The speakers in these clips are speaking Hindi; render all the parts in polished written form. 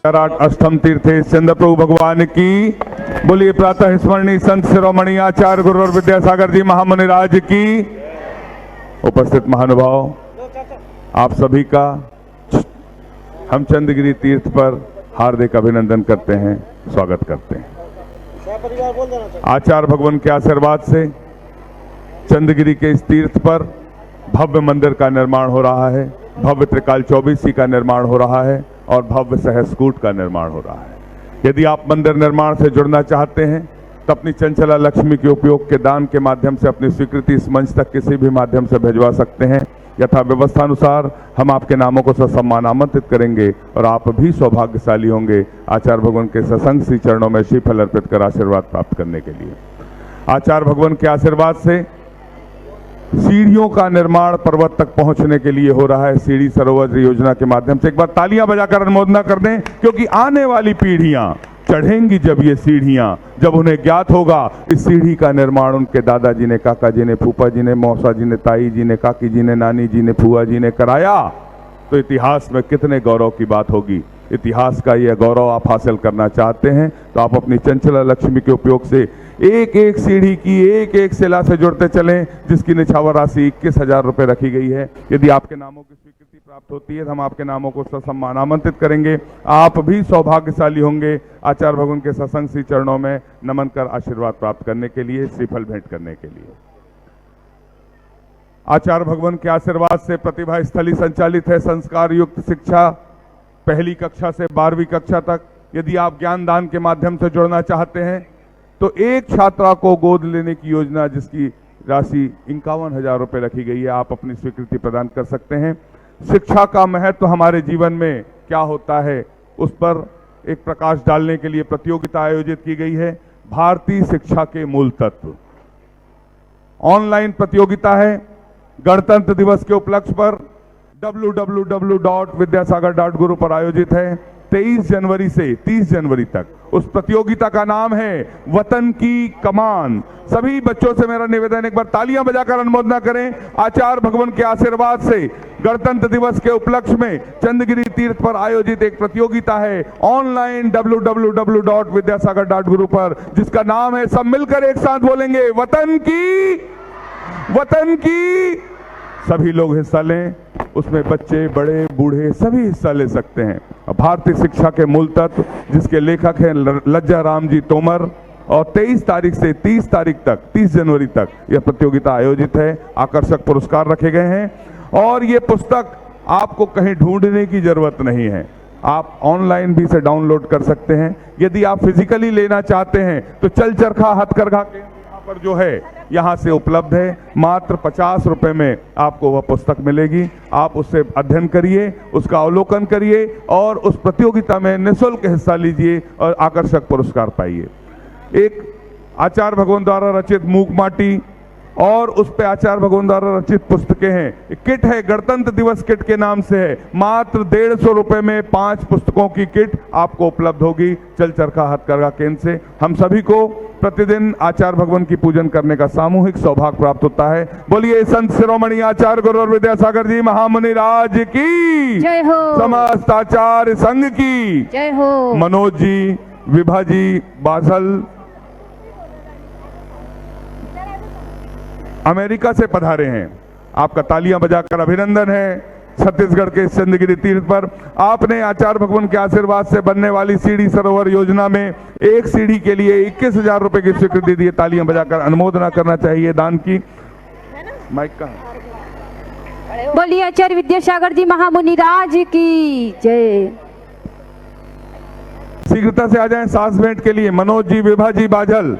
अष्टम तीर्थे चंद्र प्रभु भगवान की। बोलिए प्रातः स्मरणीय संत शिरोमणि आचार्य गुरु और विद्यासागर जी महामुनि राज की। उपस्थित महानुभाव, आप सभी का हम चंद्रगिरी तीर्थ पर हार्दिक अभिनंदन करते हैं, स्वागत करते हैं। आचार्य भगवान के आशीर्वाद से चंद्रगिरी के इस तीर्थ पर भव्य मंदिर का निर्माण हो रहा है, भव्य त्रिकाल चौबीसी का निर्माण हो रहा है और भव्य सहस्कूट का निर्माण हो रहा है। यदि आप मंदिर निर्माण से जुड़ना चाहते हैं तो अपनी चंचला लक्ष्मी के उपयोग के दान के माध्यम से अपनी स्वीकृति इस मंच तक किसी भी माध्यम से भिजवा सकते हैं। यथा व्यवस्था अनुसार हम आपके नामों को ससम्मान आमंत्रित करेंगे और आप भी सौभाग्यशाली होंगे आचार्य भगवान के सत्संग श्री चरणों में श्रीफल अर्पित कर आशीर्वाद प्राप्त करने के लिए। आचार्य भगवान के आशीर्वाद से सीढ़ियों का निर्माण पर्वत तक पहुंचने के लिए हो रहा है। सीढ़ी सरोवर योजना के माध्यम से एक बार तालियां बजाकर अनुमोदना कर दें, क्योंकि आने वाली पीढ़ियां चढ़ेंगी जब ये सीढ़ियां, जब उन्हें ज्ञात होगा इस सीढ़ी का निर्माण उनके दादाजी ने, काका जी ने, फूफा जी ने, मौसा जी ने, ताई जी ने, काकी जी ने, नानी जी ने, फुआ जी ने कराया, तो इतिहास में कितने गौरव की बात होगी। इतिहास का यह गौरव आप हासिल करना चाहते हैं तो आप अपनी चंचला लक्ष्मी के उपयोग से एक एक सीढ़ी की एक एक शिला से जुड़ते चलें, जिसकी निछावर राशि 21,000 रुपये रखी गई है। यदि आपके नामों की स्वीकृति प्राप्त होती है तो हम आपके नामों को ससम्मान आमंत्रित करेंगे। आप भी सौभाग्यशाली होंगे आचार्य भगवान के सत्संग श्री चरणों में नमन कर आशीर्वाद प्राप्त करने के लिए, श्रीफल भेंट करने के लिए। आचार्य भगवान के आशीर्वाद से प्रतिभा स्थली संचालित है संस्कार युक्त शिक्षा, पहली कक्षा से 12वीं कक्षा तक। यदि आप ज्ञान दान के माध्यम से जुड़ना चाहते हैं तो एक छात्रा को गोद लेने की योजना, जिसकी राशि 51,000 रुपये रखी गई है, आप अपनी स्वीकृति प्रदान कर सकते हैं। शिक्षा का महत्व हमारे जीवन में क्या होता है, उस पर एक प्रकाश डालने के लिए प्रतियोगिता आयोजित की गई है। भारतीय शिक्षा के मूल तत्व ऑनलाइन प्रतियोगिता है। गणतंत्र दिवस के उपलक्ष्य पर www.vidyasagar.guru पर आयोजित है। 23 जनवरी से 30 जनवरी तक उस प्रतियोगिता का नाम है वतन की कमान। सभी बच्चों से मेरा निवेदन, एक बार तालियां बजाकर अनुमोदना करें। आचार्य भगवान के आशीर्वाद से गणतंत्र दिवस के उपलक्ष्य में चंद्रगिरी तीर्थ पर आयोजित एक प्रतियोगिता है ऑनलाइन www.vidyasagar.guru पर, जिसका नाम है, सब मिलकर एक साथ बोलेंगे, वतन की। सभी लोग हिस्सा लें, उसमें बच्चे, बड़े, बूढ़े सभी हिस्सा ले सकते हैं। भारतीय शिक्षा के मूल तत्व, जिसके लेखक हैं लज्जा राम जी तोमर, और 23 तारीख से 30 तारीख तक, 30 जनवरी तक यह प्रतियोगिता आयोजित है। आकर्षक पुरस्कार रखे गए हैं और ये पुस्तक आपको कहीं ढूंढने की जरूरत नहीं है, आप ऑनलाइन भी इसे डाउनलोड कर सकते हैं। यदि आप फिजिकली लेना चाहते हैं तो चल चरखा हथकरघा केंद्र पर जो है यहाँ से उपलब्ध है। मात्र 50 रुपए में आपको वह पुस्तक मिलेगी। आप उससे अध्ययन करिए, उसका अवलोकन करिए और उस प्रतियोगिता में निःशुल्क हिस्सा लीजिए और आकर्षक पुरस्कार पाइए। एक आचार्य भगवान द्वारा रचित मूक माटी और उस पे आचार्य भगवान द्वारा रचित पुस्तकें हैं। किट है, गणतंत्र दिवस किट के नाम से है। मात्र 150 रुपए में 5 पुस्तकों की किट आपको उपलब्ध होगी चल चरखा हथकरघा केंद्र से। हम सभी को प्रतिदिन आचार्य भगवान की पूजन करने का सामूहिक सौभाग्य प्राप्त होता है। बोलिए संत शिरोमणि आचार्य गुरु और विद्यासागर जी महामुनि राज की जय हो, समस्त आचार्य संघ की जय हो। मनोज जी, विभा जी बाझल अमेरिका से पधारे हैं, आपका तालियां बजाकर अभिनंदन है। छत्तीसगढ़ के चंद्रगिरी तीर्थ पर आपने आचार्य भगवान के आशीर्वाद से बनने वाली सीढ़ी सरोवर योजना में एक सीढ़ी के लिए 21,000 रुपए की स्वीकृति दी। तालियां बजाकर अनुमोदना करना चाहिए दान की। माइक कहां? बोलिए आचार्य विद्यासागर जी महामुनि राज की जय। शीघ्रता से आ जाएं सास भेंट के लिए मनोज जी, विभा जी बाझल,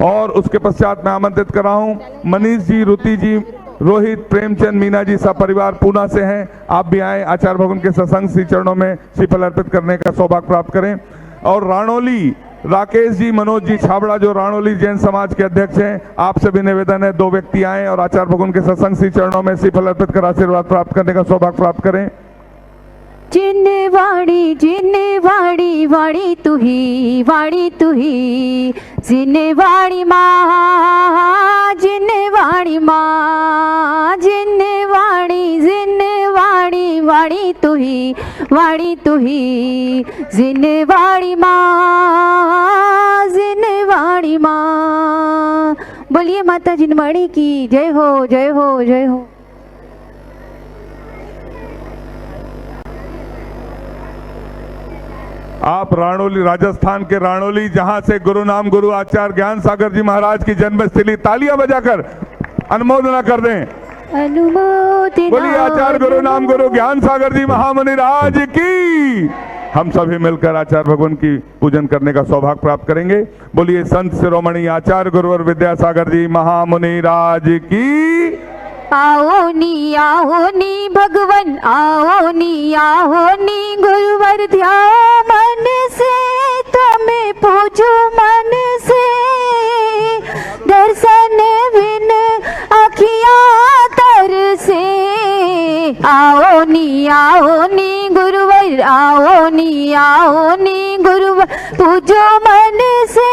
और उसके पश्चात मैं आमंत्रित कर रहा हूं मनीष जी, रुति जी, रोहित, प्रेमचंद, मीना जी सब परिवार पूना से हैं। आप भी आए, आचार्य भगवान के सत्संग श्री चरणों में श्रीफल अर्पित करने का सौभाग्य प्राप्त करें। और राणोली राकेश जी, मनोज जी छाबड़ा जो राणोली जैन समाज के अध्यक्ष हैं, आपसे भी निवेदन है 2 व्यक्ति आए और आचार्य भगवान के सत्संग श्री चरणों में श्रीफल अर्पित कर आशीर्वाद प्राप्त करने का सौभाग्य प्राप्त करें। जिन्नेवाड़ी जिन्नेवाड़ी वाड़ी तुही जिन्नेवाड़ी माँ जिन्नेवाड़ी माँ जिन्नेवाड़ी जिन्नेवाड़ी वाड़ी तू ही वाणी तू ही जिनवाणी माँ जिनवाणी माँ। बोलिए माता जिनवाणी की जय हो जय हो जय हो। आप राणोली, राजस्थान के राणोली, जहां से गुरु नाम गुरु आचार्य ज्ञान सागर जी महाराज की जन्मस्थली, तालियां बजाकर अनुमोदना कर दें। अनुमोदना बोलिए आचार्य गुरु नाम गुरु ज्ञान सागर जी महामुनि राज की। हम सभी मिलकर आचार्य भगवान की पूजन करने का सौभाग्य प्राप्त करेंगे। बोलिए संत शिरोमणि आचार्य गुरुवर विद्यासागर जी महामुनि राज की। आओ नी भगवन आओ नी गुरुवर ध्याओ मन से तुम्हें पूजो मन से दर्शन बिन अखियाँ तर से। आओ नी गुरुवर आओ नी गुरुवर पूजो मन से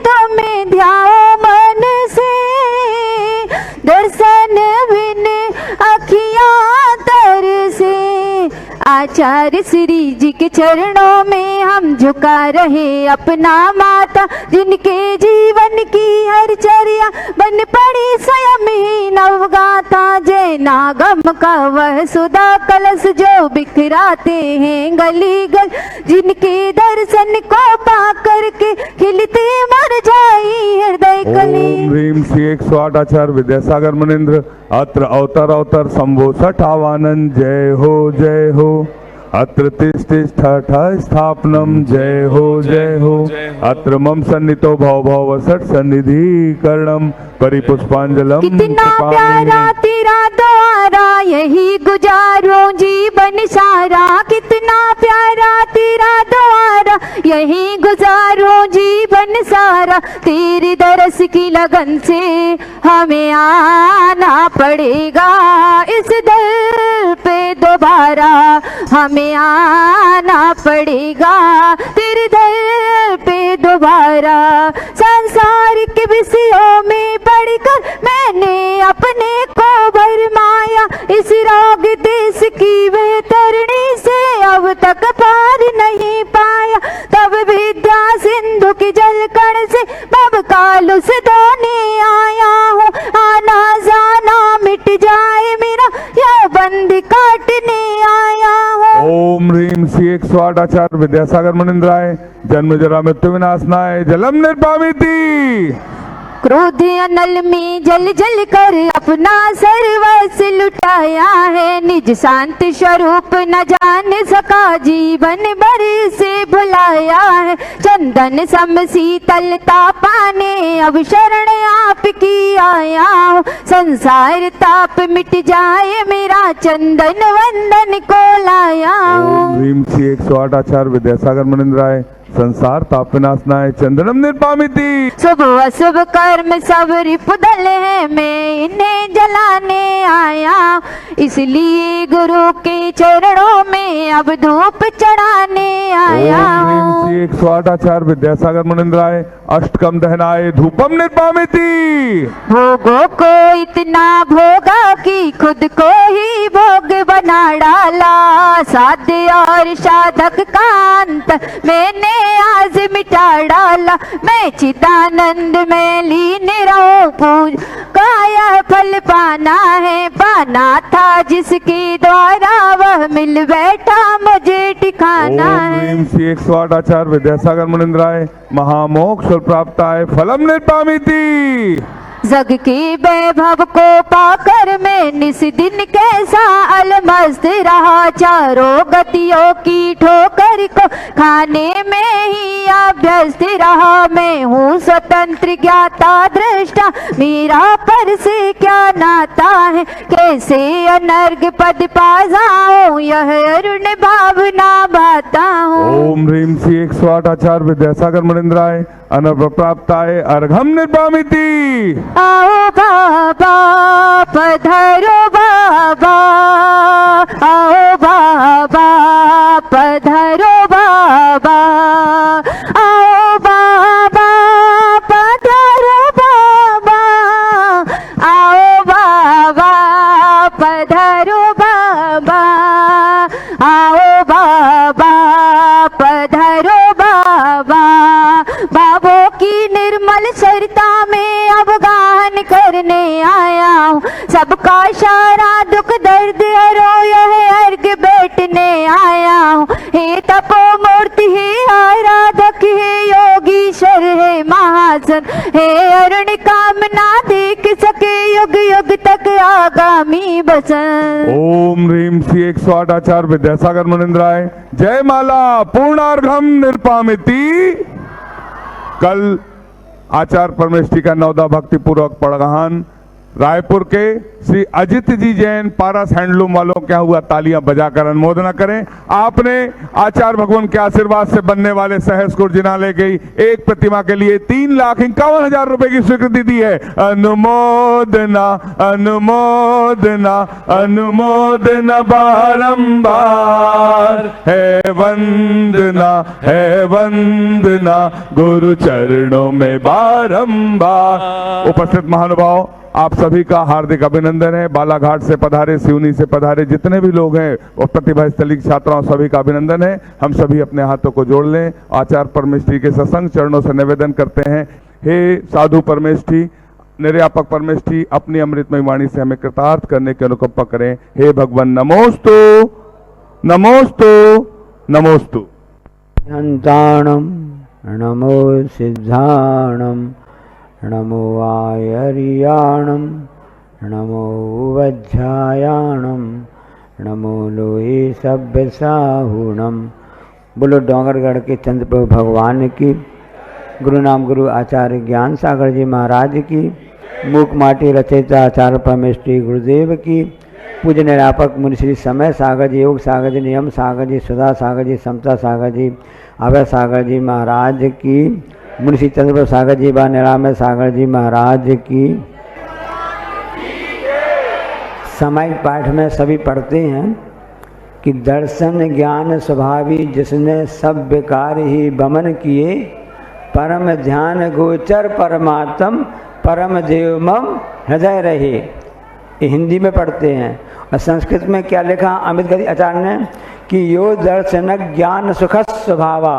तुम्हें ध्याओ मन से दर्शन बिन अखियाँ तर से। आचार्य श्री जी के चरणों में हम झुका रहे अपना माता, जिनके जीवन की हर चर्या बन पड़ी स्वयं ही नवगाथा। जय नागम का वह सुधा कलश जो बिखराते हैं गली गल, जिनके दर्शन को पा करके खिलती मुरझाई हृदय कली। ओम ह्रीम श्री 108 आचार्य विद्यासागर मुनिंद्र अत्र अवतर शंभो सठावानंद जय हो अत्र तिष्ठ स्थापनम जय हो अत्र मम सन्नितो भव सठ सन्निधि करणम परिपुष्पांजलम। कितना प्यारा तेरा द्वारा यही गुजारो जीवन सारा, कितना प्यारा तेरा द्वारा यही गुजारो जीवन सारा। तेरे दरस की लगन से हमें आना पड़ेगा इस दर पे दोबारा, हमें आना पड़ेगा तेरे दर पे दोबारा। सांसारिक विषयों में पढ़कर मैंने अपने को भरमाया, इस राग देश की वह तरणी से अब तक पार नहीं पाया। तब विद्या सिंधु की जलकण से बब काल से धोने आया हूँ, आना जाना मिट जाए मेरा यह बंद काटने आया हूँ। ओम ह्रीम श्री 108 आचार्य विद्यासागर मुनिंद्राय जन्म जरा मृत्यु विनाशनाय जलम निर्पामिति। क्रोध अनल में जल जल कर अपना सर्वस्व लुटाया है, निज शांत स्वरूप न जान सका जीवन भर से भुलाया है। चंदन सम शीतलता पाने अब शरण आपकी आया हूँ, संसार ताप मिट जाए मेरा चंदन वंदन को लाया हूँ। ओम ह्रीम श्री 108 आचार्य विद्यासागर मुनिंद्राय संसार ताप विनाशनाय चंदनम निर्पामिति। शुभ अशुभ कर्म सब रिपुदल है, मैं इन्हें जलाने आया, इसलिए गुरु के चरणों में अब धूप चढ़ाने आया हूँ। 108 आचार्य विद्यासागर मुनिंद्राय अष्टकम दहनाय धूपम निर्पामिति। भोगों को इतना भोगा कि खुद को ही भोग बना डाला, साध्य और साधक का अंतर मैंने आज मिटा डाला। मैं चिदानंद में लीन रहूं, पूज काया फल पाना है, पाना था जिसके द्वारा वह मिल बैठा मुझे ठिकाना है। ओम श्री 108 आचार्य विद्यासागर मुनिंद्राय महामोक्ष प्राप्ताय फलम निर्पामिति। जग के वैभव को पाकर मैं निस दिन कैसा अलमस्त रहा, चारों गतियों की ठोकर को खाने में ही अभ्यस्त रहा। मैं हूँ स्वतंत्र ज्ञाता दृष्टा, मेरा पर से क्या नाता है, कैसे अनर्घ पद पा जाऊं यह अरुण भावना बाता हूँ। ओम ह्रीम श्री 108 आचार्य विद्यासागर मुनिंद्राय अनर्घ प्राप्ताय अर्घम निर्पामिति। आओ बाबा पधारो बाबा, आओ बाबा पधारो बाबा, आओ बाबा पधारो बाबा, आओ बाबा पधारो बाबा, सरता में अवगाहन करने आया हूँ। सबका सारा दुख दर्द हरो यह अर्घ बैठने आया हूँ। हे तपो मूर्ति हे आराधक हे योगीश्वर हे महाजन, हे अरुण कामना देख सके युग युग तक आगामी बचन। ओम ह्रीम श्री 108 आचार्य विद्यासागर मुनिंद्राय। जय माला पूर्णार्घम निरपामिति। कल आचार्य परमेष्ठी का नवदा भक्ति पूर्वक पड़गहान रायपुर के श्री अजित जी जैन पारस हैंडलूम वालों क्या हुआ, तालियां बजाकर अनुमोदना करें। आपने आचार्य भगवान के आशीर्वाद से बनने वाले सहस्कुट जिनालय की एक प्रतिमा के लिए 3,51,000 रुपए की स्वीकृति दी है। अनुमोदना अनुमोदना अनुमोदना बारंबार, है वंदना गुरु चरणों में बारंबार। उपस्थित महानुभाव, आप सभी का हार्दिक अभिनंदन है। बालाघाट से पधारे, सिवनी से पधारे जितने भी लोग हैं और प्रतिभा स्थली की छात्राओं सभी का अभिनंदन है। हम सभी अपने हाथों को जोड़ लें। आचार्य परमेष्ठी के सत्संग चरणों से निवेदन करते हैं, हे साधु परमेष्ठी, निर्यापक परमेष्ठी, अपनी अमृतमय वाणी से हमें कृतार्थ करने की अनुकंपा करें। हे भगवान नमोस्तु नमोस्तु नमोस्तु। हंताणम नमो सिद्धाणम नमो आयर्याणम नमो वज्रायाणम नमो लोहे सभ्य साहुणम। बोलो डोंगरगढ़ के चंद्रप्रभु भगवान की, गुरु नाम गुरु आचार्य ज्ञान सागर जी महाराज की, मूक माटी रचयिता आचार्य परमेष्ठी गुरुदेव की, पूज्य निरापक मुनि श्री समय सागर जी, योग सागर जी, नियम सागर जी, सुधा सागर जी, समता सागर जी, अभय सागर जी महाराज की, मुनि श्री चंद्रप्रभु सागर जी व निरामय सागर जी महाराज की। सामायिक पाठ में सभी पढ़ते हैं कि दर्शन ज्ञान स्वभावी जिसने सब विकार ही बमन किए, परम ध्यान गोचर परमात्म परम देवमम हृदय रहे। ये हिंदी में पढ़ते हैं। और संस्कृत में क्या लिखा अमित गति आचार्य ने कि यो दर्शन ज्ञान सुख स्वभावा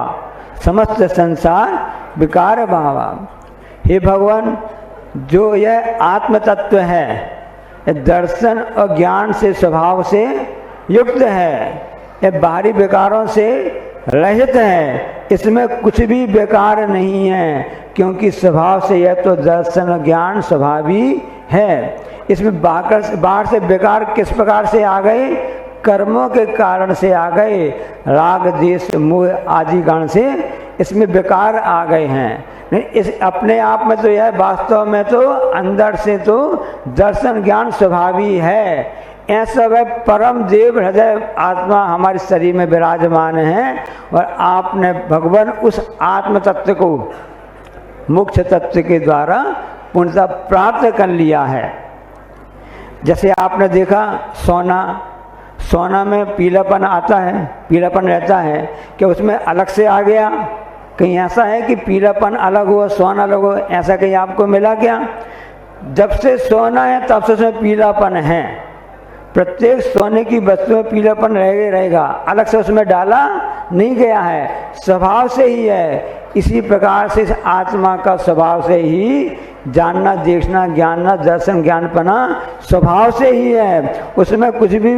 समस्त संसार विकार भावा। हे भगवान, जो यह आत्म तत्व है दर्शन और ज्ञान से स्वभाव से युक्त है, यह बाहरी विकारों से रहित है, इसमें कुछ भी बेकार नहीं है, क्योंकि स्वभाव से यह तो दर्शन और ज्ञान स्वभावी है। इसमें बाहर से बेकार किस प्रकार से आ गए? कर्मों के कारण से आ गए, राग द्वेष मोह आदि कारण से इसमें बेकार आ गए हैं। इस अपने आप में तो यह वास्तव में तो अंदर से तो दर्शन ज्ञान स्वभावी है। ऐसा वह परम देव हृदय आत्मा हमारे शरीर में विराजमान है और आपने भगवान उस आत्म तत्व को मुख्य तत्व के द्वारा पूर्णतः प्राप्त कर लिया है। जैसे आपने देखा सोना में पीलापन आता है, पीलापन रहता है, क्या उसमें अलग से आ गया? कहीं ऐसा है कि पीलापन अलग हो सोना अलग हो, ऐसा कहीं आपको मिला क्या? जब से सोना है तब से उसमें पीलापन है। प्रत्येक सोने की वस्तु में पीलापन रहेगा, अलग से उसमें डाला नहीं गया है, स्वभाव से ही है। इसी प्रकार से इस आत्मा का स्वभाव से ही जानना देखना ज्ञानना दर्शन ज्ञानपना स्वभाव से ही है, उसमें कुछ भी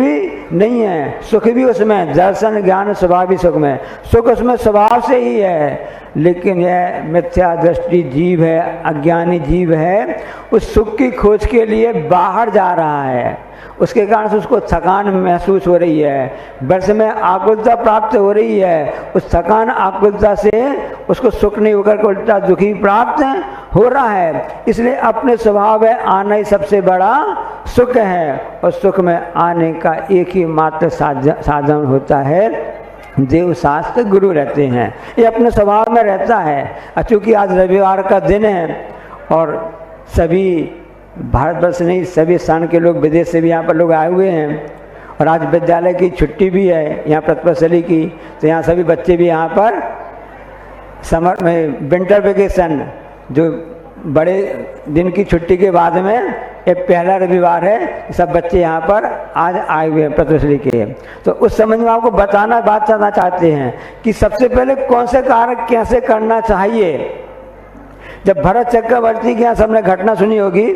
नहीं है। सुख भी उसमें दर्शन ज्ञान स्वभाव भी सुख में, सुख उसमें स्वभाव से ही है। लेकिन यह मिथ्या दृष्टि जीव है, अज्ञानी जीव है, उस सुख की खोज के लिए बाहर जा रहा है, उसके कारण से उसको थकान महसूस हो रही है, वर्ष में आकुलता प्राप्त हो रही है। उस थकान आकुलता से उसको सुख नहीं होकर के उल्टा दुखी प्राप्त हो रहा है। इसलिए अपने स्वभाव है आना ही सबसे बड़ा सुख है, और सुख में आने का एक ही मात्र साधन होता है, देव शास्त्र गुरु रहते हैं। ये अपने स्वभाव में रहता है। चूँकि आज रविवार का दिन है और सभी भारतवर्ष नहीं सभी स्थान के लोग विदेश से भी यहाँ पर लोग आए हुए हैं, और आज विद्यालय की छुट्टी भी है यहाँ प्रतिभाशाली की, तो यहाँ सभी बच्चे भी यहाँ पर समर में विंटर वेकेशन जो बड़े दिन की छुट्टी के बाद में एक पहला रविवार है, सब बच्चे यहाँ पर आज आए हुए हैं प्रतिभाशाली के। तो उस समझ में आपको बात करना चाहते हैं कि सबसे पहले कौन से कार्य कैसे करना चाहिए। जब भरत चक्रवर्ती के यहाँ सबने घटना सुनी होगी,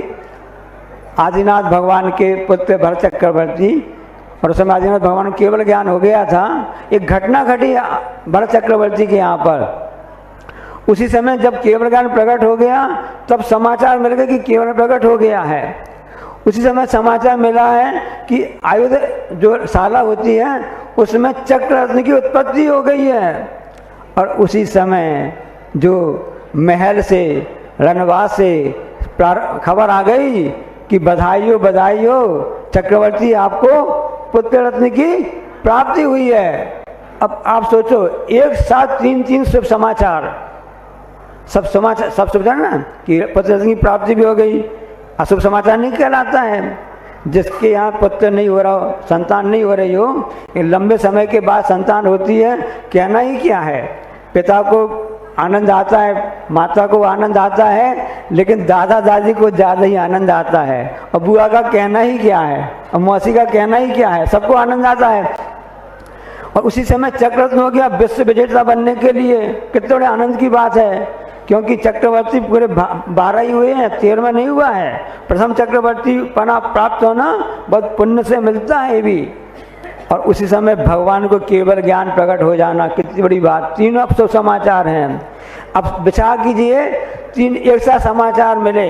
आदिनाथ भगवान के पुत्र भरत चक्रवर्ती, और उस समय आदिनाथ भगवान को केवल ज्ञान हो गया था। एक घटना घटी भरत चक्रवर्ती के यहाँ पर। उसी समय जब केवल ज्ञान प्रकट हो गया तब समाचार मिल गया कि केवल प्रकट हो गया है। उसी समय समाचार मिला है कि आयुध जो शाला होती है उसमें चक्र रत्न की उत्पत्ति हो गई है। और उसी समय जो महल से, रणवास से खबर आ गई कि बधाई हो बधाई हो, चक्रवर्ती आपको पुत्र रत्न की प्राप्ति हुई है। अब आप सोचो, एक साथ तीन शुभ समाचार, सब समाचार ना कि पुत्र रत्न की प्राप्ति भी हो गई। अशुभ समाचार नहीं कहलाता है। जिसके यहाँ पुत्र नहीं हो रहा हो, संतान नहीं हो रही हो, लंबे समय के बाद संतान होती है, कहना ही क्या है। पिता को आनंद आता है, माता को आनंद आता है, लेकिन दादा दादी को ज़्यादा ही आनंद आता है। और बुआ का कहना ही क्या है, और मौसी का कहना ही क्या है, सबको आनंद आता है। और उसी समय चक्ररत्न हो गया विश्व विजेता बनने के लिए। कितने बड़े आनंद की बात है, क्योंकि चक्रवर्ती पूरे 12 ही हुए हैं, 13वां नहीं हुआ है। प्रथम चक्रवर्ती पना प्राप्त होना बहुत पुण्य से मिलता है भी। और उसी समय भगवान को केवल ज्ञान प्रकट हो जाना, कितनी बड़ी बात। तीनों अब समाचार हैं। अब विचार कीजिए, तीन एक साथ समाचार मिले,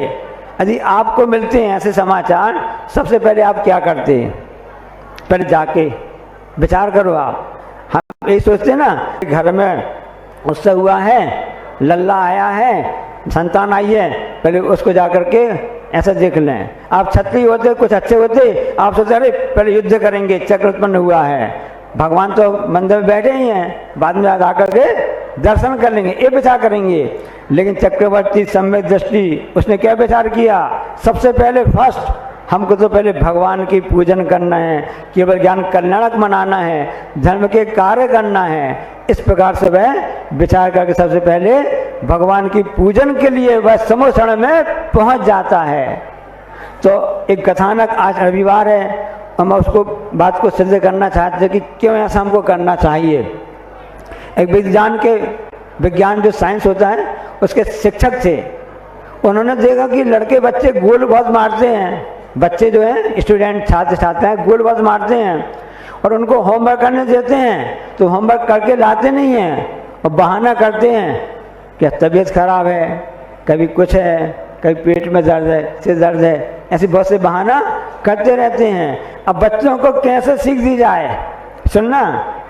यदि आपको मिलते हैं ऐसे समाचार, सबसे पहले आप क्या करते हैं? पहले जाके विचार करो। आप हम यही सोचते ना, घर में उत्सव हुआ है, लल्ला आया है, संतान आई है, पहले उसको जा करके ऐसा देख लें। आप क्षत्रिय होते, कुछ अच्छे होते, आप सोचते अरे पहले युद्ध करेंगे, चक्र उत्पन्न हुआ है, भगवान तो मंदिर में बैठे ही हैं, बाद में आ करके दर्शन कर लेंगे, ये विचार करेंगे। लेकिन चक्रवर्ती सम्यक दृष्टि, उसने क्या विचार किया? सबसे पहले फर्स्ट हमको तो पहले भगवान की पूजन करना है, केवल ज्ञान कल्याणक मनाना है, धर्म के कार्य करना है। इस प्रकार से वह विचार करके सबसे पहले भगवान की पूजन के लिए वह समूह क्षण में पहुंच जाता है। तो एक कथानक, आज रविवार है, हम उसको बात को सिद्ध करना चाहते कि क्यों ऐसा हमको करना चाहिए। एक विज्ञान जो साइंस होता है उसके शिक्षक थे, उन्होंने देखा कि लड़के बच्चे गोल बहुत मारते हैं। बच्चे जो हैं, स्टूडेंट छात्र छात्राएं गोल बहुत मारते हैं, और उनको होमवर्क करने देते हैं तो होमवर्क करके लाते नहीं हैं, और बहाना करते हैं कि तबीयत खराब है, कभी कुछ है, कभी पेट में दर्द है, सिर दर्द है, ऐसे बहुत से बहाना करते रहते हैं। अब बच्चों को कैसे सीख दी जाए? सुनना,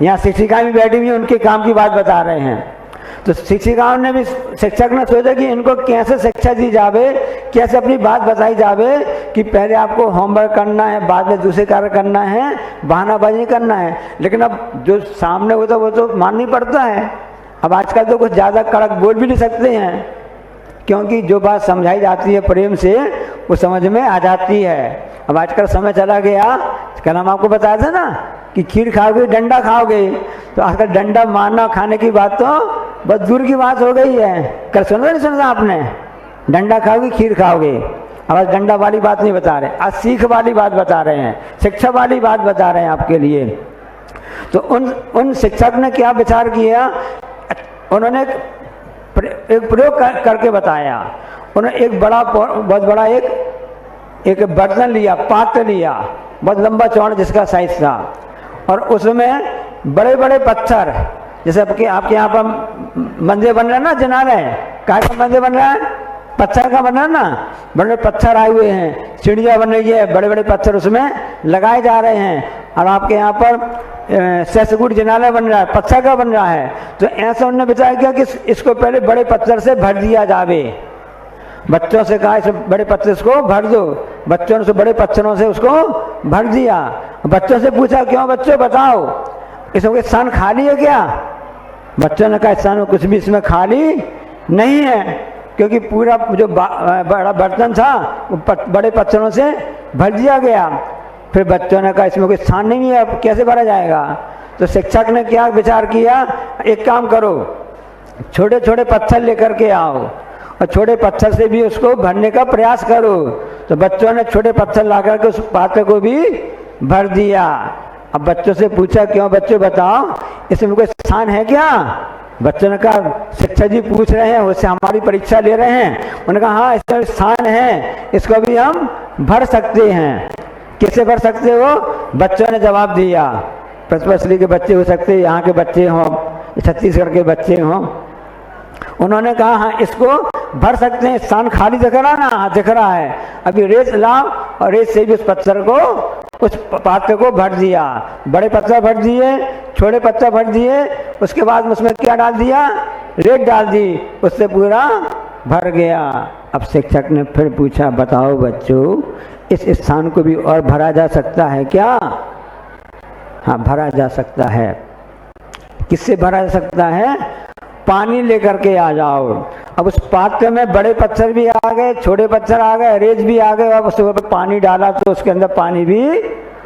यहाँ शिक्षिकाएं भी बैठी हुई हैं, उनके काम की बात बता रहे हैं। तो शिक्षिकाओं ने भी, शिक्षक ने सोचा कि इनको कैसे शिक्षा दी जावे, कैसे अपनी बात बताई जावे कि पहले आपको होमवर्क करना है, बाद में दूसरे कार्य करना है, बहानाबाजी करना है। लेकिन अब जो सामने होता वो तो माननी पड़ता है। अब आजकल तो कुछ ज़्यादा कड़क बोल भी नहीं सकते हैं, क्योंकि जो बात समझाई जाती है प्रेम से वो समझ में आ जाती है। अब आजकल समय चला गया, कल हम आपको बताया था ना कि खीर खाओगे डंडा खाओगे, तो आजकल डंडा मारना खाने की बात तो बहुत दूर की बात हो गई है। कल सुना नहीं सुना आपने? डंडा खाओगे खीर खाओगे। अब आज डंडा वाली बात नहीं बता रहे, आज सीख वाली बात बता रहे हैं, शिक्षा वाली बात बता रहे हैं आपके लिए। तो उन शिक्षक ने क्या विचार किया, उन्होंने एक प्रयोग करके बताया। उन्होंने एक बहुत बड़ा एक बर्तन लिया, पात्र लिया, बहुत लंबा चौड़ा जिसका साइज था, और उसमें बड़े बड़े पत्थर, जैसे आपके यहाँ पर मंदिर बन रहा है ना, जिनालय, काय का मंदिर बन रहा है? पत्थर का बन रहा है ना, बड़े पत्थर आए हुए हैं, सीढ़ियाँ बन रही है, बड़े बड़े पत्थर उसमें लगाए जा रहे हैं। और आपके यहाँ पर सहसगुड़ जिनालय बन रहा है, पत्थर का बन रहा है। तो ऐसा उन्होंने विचार किया कि इसको पहले बड़े पत्थर से भर दिया जावे। बच्चों से कहा इस बड़े पत्थर को भर दो, बच्चों ने बड़े पत्थरों से उसको भर दिया। बच्चों से पूछा क्यों बच्चों बताओ, इसमें स्थान खाली है क्या? बच्चों ने कहा स्थान में कुछ भी इसमें खाली नहीं है, क्योंकि पूरा जो बड़ा बर्तन था वो बड़े पत्थरों से भर दिया गया। फिर बच्चों ने कहा इसमें कोई स्थान नहीं है, अब कैसे भरा जाएगा? तो शिक्षक ने क्या विचार किया, एक काम करो, छोटे छोटे पत्थर लेकर के आओ और छोटे पत्थर से भी उसको भरने का प्रयास करो। तो बच्चों ने छोटे पत्थर ला करके उस पात्र को भी भर दिया। अब बच्चों से पूछा क्यों बच्चों बताओ इसमें कोई स्थान है क्या? बच्चों ने कहा शिक्षक जी पूछ रहे हैं, उससे हमारी परीक्षा ले रहे हैं। उन्होंने कहा हाँ इसमें स्थान है, इसको भी हम भर सकते हैं। किसे भर सकते हो? बच्चों ने जवाब दिया। प्रतिपक्षी के बच्चे हो सकते, यहाँ के बच्चे हों, छत्तीसगढ़ के बच्चे हों। उन्होंने कहा हाँ इसको भर सकते हैं, स्थान खाली दिख रहा ना? हाँ दिख रहा है। अभी रेत लाओ और रेत से भी उस पत्थर को, उस पात्र को भर दिया। बड़े पत्थर भर दिए, छोटे पत्थर भर दिए, उसके बाद उसमें क्या डाल दिया? रेत डाल दी, उससे पूरा भर गया। अब शिक्षक ने फिर पूछा बताओ बच्चों, इस स्थान को भी और भरा जा सकता है क्या? हाँ भरा जा सकता है। किससे भरा जा सकता है? पानी लेकर के आ जाओ। अब उस पात्र में बड़े पत्थर भी आ गए, छोटे पत्थर आ गए, रेत भी आ गए, और उसके ऊपर पानी डाला तो उसके अंदर पानी भी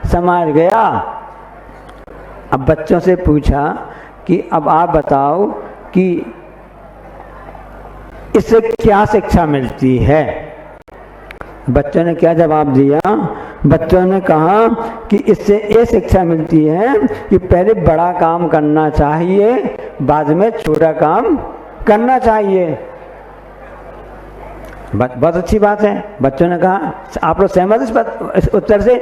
समा गया। अब बच्चों से पूछा कि अब आप बताओ कि इससे क्या शिक्षा मिलती है? बच्चों ने क्या जवाब दिया? बच्चों ने कहा कि इससे ये शिक्षा मिलती है कि पहले बड़ा काम करना चाहिए, बाद में छोटा काम करना चाहिए। बहुत अच्छी बात है। बच्चों ने कहा आप लोग सहमत इस उत्तर से?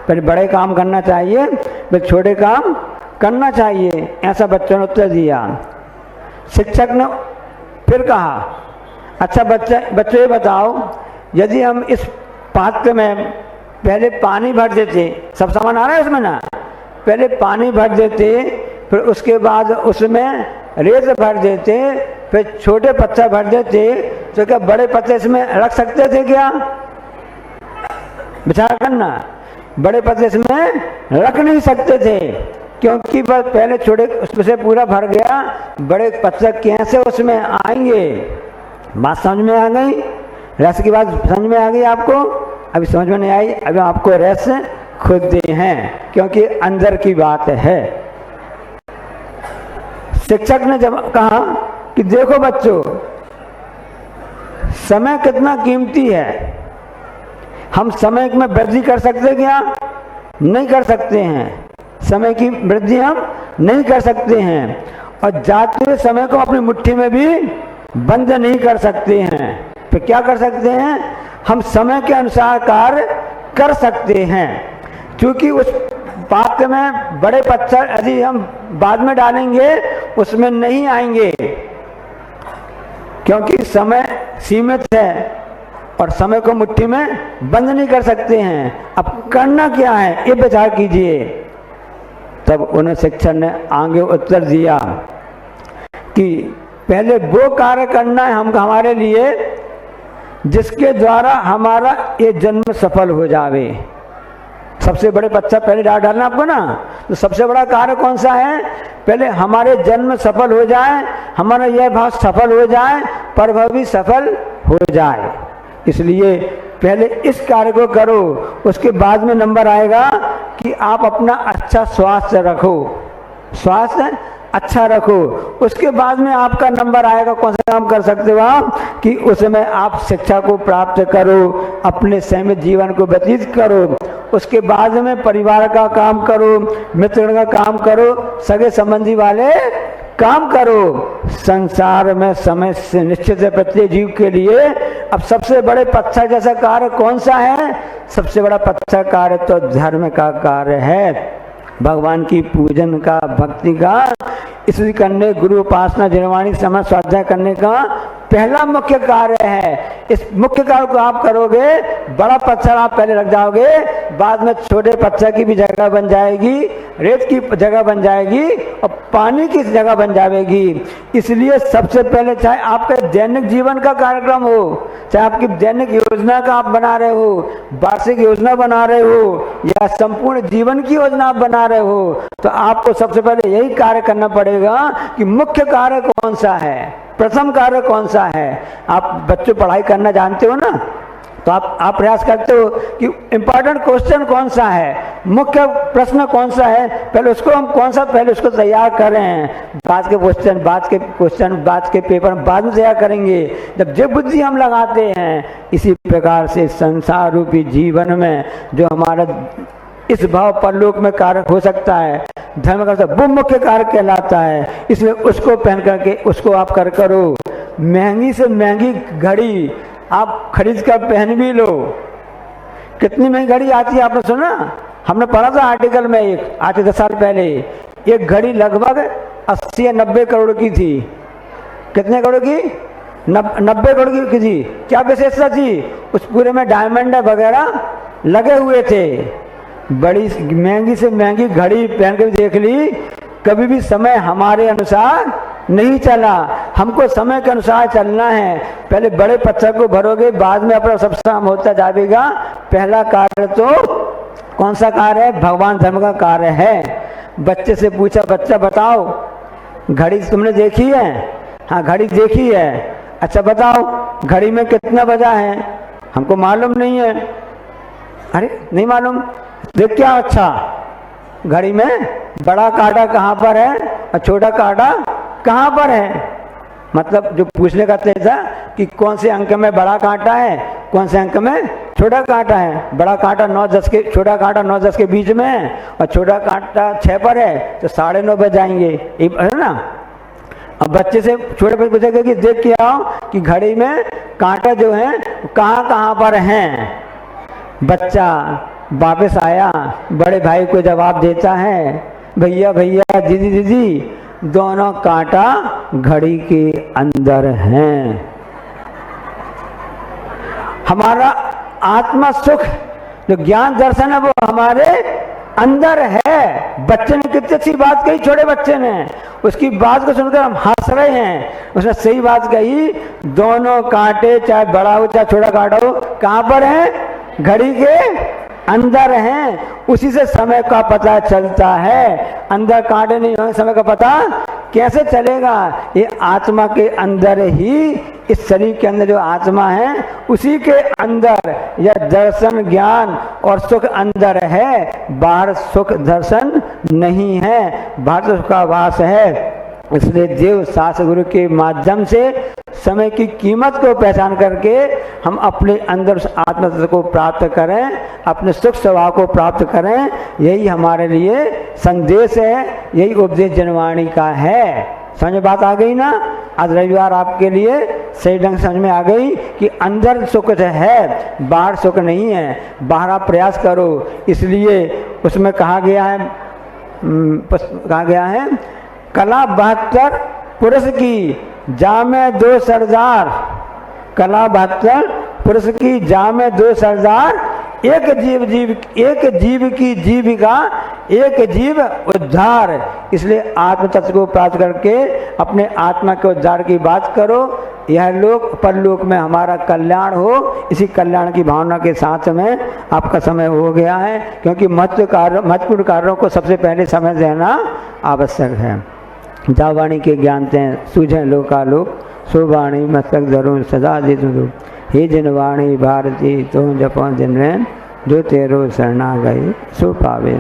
पहले बड़े काम करना चाहिए, फिर छोटे काम करना चाहिए, ऐसा बच्चों ने उत्तर दिया। शिक्षक ने फिर कहा अच्छा बच्चों ये बताओ, यदि हम इस पात्र में पहले पानी भर देते, सब सामान आ रहा है उसमें ना, पहले पानी भर देते, फिर उसके बाद उसमें रेत भर देते, फिर छोटे पत्थर भर देते, तो क्या बड़े पत्थर इसमें रख सकते थे क्या? विचार करना, बड़े पत्थर इसमें रख नहीं सकते थे, क्योंकि बस पहले छोटे उसमें से पूरा भर गया, बड़े पत्थर कैसे उसमें आएंगे? बात समझ में आ गई? रहस्य की बात समझ में आ गई आपको? अभी समझ में नहीं आई, अभी आपको रहस्य खुद दे हैं, क्योंकि अंदर की बात है। शिक्षक ने जब कहा कि देखो बच्चों, समय कितना कीमती है, हम समय में वृद्धि कर सकते क्या? नहीं कर सकते हैं। समय की वृद्धि हम नहीं कर सकते हैं, और जाते हुए समय को अपनी मुट्ठी में भी बंद नहीं कर सकते हैं। तो क्या कर सकते हैं? हम समय के अनुसार कार्य कर सकते हैं, क्योंकि उस पात्र में बड़े पत्थर यदि हम बाद में डालेंगे उसमें नहीं आएंगे, क्योंकि समय सीमित है और समय को मुट्ठी में बंद नहीं कर सकते हैं। अब करना क्या है ये विचार कीजिए। तब उन्हें शिक्षक ने आगे उत्तर दिया कि पहले वो कार्य करना है हम हमारे लिए जिसके द्वारा हमारा ये जन्म सफल हो जावे। सबसे बड़े पत्थर पहले डालना आपको ना, तो सबसे बड़ा कार्य कौन सा है? पहले हमारे जन्म सफल हो जाए, हमारा यह भाव सफल हो जाए, परभव भी सफल हो जाए। इसलिए पहले इस कार्य को करो, उसके बाद में नंबर आएगा कि आप अपना अच्छा स्वास्थ्य रखो, स्वास्थ्य अच्छा रखो। उसके बाद में आपका नंबर आएगा कौन सा काम कर सकते हो आप, कि उसमें आप शिक्षा को प्राप्त करो, अपने सीमित जीवन को व्यतीत करो। उसके बाद में परिवार का काम करो, मित्र का काम करो, सगे संबंधी वाले काम करो। संसार में समय से निश्चित है प्रत्येक जीव के लिए। अब सबसे बड़े पत्थर जैसा कार्य कौन सा है? सबसे बड़ा पत्थर कार्य तो धर्म का कार्य है, भगवान की पूजन का, भक्ति का, इसलिए करने, गुरु उपासना, निर्वाणी समझ स्वाध्याय करने का पहला मुख्य कार्य है। इस मुख्य कार्य को आप करोगे, बड़ा पत्थर आप पहले रख जाओगे, बाद में छोटे पत्थर की भी जगह बन जाएगी, रेत की जगह बन जाएगी और पानी की जगह बन जाएगी। इसलिए सबसे पहले चाहे आपके दैनिक जीवन का कार्यक्रम हो, चाहे आपकी दैनिक योजना का आप बना रहे हो, वार्षिक योजना बना रहे हो, या संपूर्ण जीवन की योजना आप बना रहे हो, तो आपको सबसे पहले यही कार्य करना पड़ेगा कि मुख्य कार्य कौन सा है, प्रथम कार्य कौन सा है। आप बच्चों पढ़ाई करना जानते हो ना, तो आप प्रयास करते हो कि इम्पोर्टेंट क्वेश्चन कौन सा है, मुख्य प्रश्न कौन सा है, पहले उसको हम कौन सा पहले उसको तैयार कर रहे हैं। बाद के क्वेश्चन बाद के पेपर बाद में तैयार करेंगे, जब जो बुद्धि हम लगाते हैं। इसी प्रकार से संसार रूपी जीवन में जो हमारा इस भाव परलोक में कार्य हो सकता है, धर्म का वो मुख्य कार्य कहलाता है। इसलिए उसको पहन करके उसको आप करो। महंगी से महंगी घड़ी आप खरीद कर पहन भी लो। कितनी महंगी घड़ी आती है आपने सुना? हमने पढ़ा था आर्टिकल में, एक आज से 10 साल पहले एक घड़ी लगभग 80 या 90 करोड़ की थी। कितने करोड़ की? 90 करोड़ की थी। क्या विशेषता थी? उस पूरे में डायमंड वगैरह लगे हुए थे। बड़ी महंगी से महंगी घड़ी पहन कर देख ली, कभी भी समय हमारे अनुसार नहीं चला। हमको समय के अनुसार चलना है। पहले बड़े पत्थर को भरोगे, बाद में अपना सब काम होता जाएगा। पहला कार्य तो कौन सा कार्य है? भगवान धर्म का कार्य है। बच्चे से पूछा, बच्चा बताओ घड़ी तुमने देखी है? हाँ घड़ी देखी है। अच्छा बताओ घड़ी में कितना बजा है? हमको मालूम नहीं है। अरे नहीं मालूम? देख क्या अच्छा, घड़ी में बड़ा कांटा कहाँ पर है और छोटा कांटा कहाँ पर है? मतलब जो पूछने का था कि कौन से अंक में बड़ा कांटा है, कौन से अंक में छोटा कांटा है। बड़ा कांटा 9-10 के, छोटा कांटा 9-10 के बीच में है और छोटा कांटा 6 पर है, तो 9:30 बज जाएंगे, है ना। अब बच्चे से छोटे बच्चे पूछेगा कि देख के आओ कि घड़ी में कांटा जो है कहाँ कहाँ पर हैं। बच्चा वापस आया, बड़े भाई को जवाब देता है, भैया भैया दीदी दीदी दोनों कांटा घड़ी के अंदर हैं। हमारा आत्मा सुख जो ज्ञान दर्शन है वो हमारे अंदर है। बच्चे ने कितनी अच्छी बात कही, छोटे बच्चे ने, उसकी बात को सुनकर हम हंस रहे हैं। उसने सही बात कही, दोनों कांटे चाहे बड़ा हो चाहे छोटा कांटा हो कहाँ पर है? घड़ी के अंदर हैं। उसी से समय का पता चलता है। अंदर कांटे नहीं होंगे, समय का पता कैसे चलेगा? ये आत्मा के अंदर ही, इस शरीर के अंदर जो आत्मा है उसी के अंदर यह दर्शन ज्ञान और सुख अंदर है। बाहर सुख दर्शन नहीं है, बाहर सुख का वास है। इसलिए देव शास्त्र गुरु के माध्यम से समय की कीमत को पहचान करके हम अपने अंदर उस आत्म तत्व को प्राप्त करें, अपने सुख स्वभाव को प्राप्त करें। यही हमारे लिए संदेश है, यही उपदेश जनवाणी का है। समझ में बात आ गई ना? आज रविवार आपके लिए सही ढंग समझ में आ गई कि अंदर सुख है, बाहर सुख नहीं है। बाहर आप प्रयास करो, इसलिए उसमें कहा गया है कला 72 पुरुष की जामे 2 सरदार। कला 72 पुरुष की जामे 2 सरदार। एक जीव की जीविका, एक जीव उद्धार। इसलिए आत्म तत्व को प्राप्त करके अपने आत्मा के उद्धार की बात करो। यह लोक परलोक में हमारा कल्याण हो, इसी कल्याण की भावना के साथ में आपका समय हो गया है। क्योंकि महत्वपूर्ण कार्यों को सबसे पहले समय देना आवश्यक है। जावाणी के ज्ञानते सूझे लोकालोक, सुवाणी मस्तक धरुण सदा जितु। हे जनवाणी भारती तो जपो दिन जो तेरो शरणा गई सो पावे।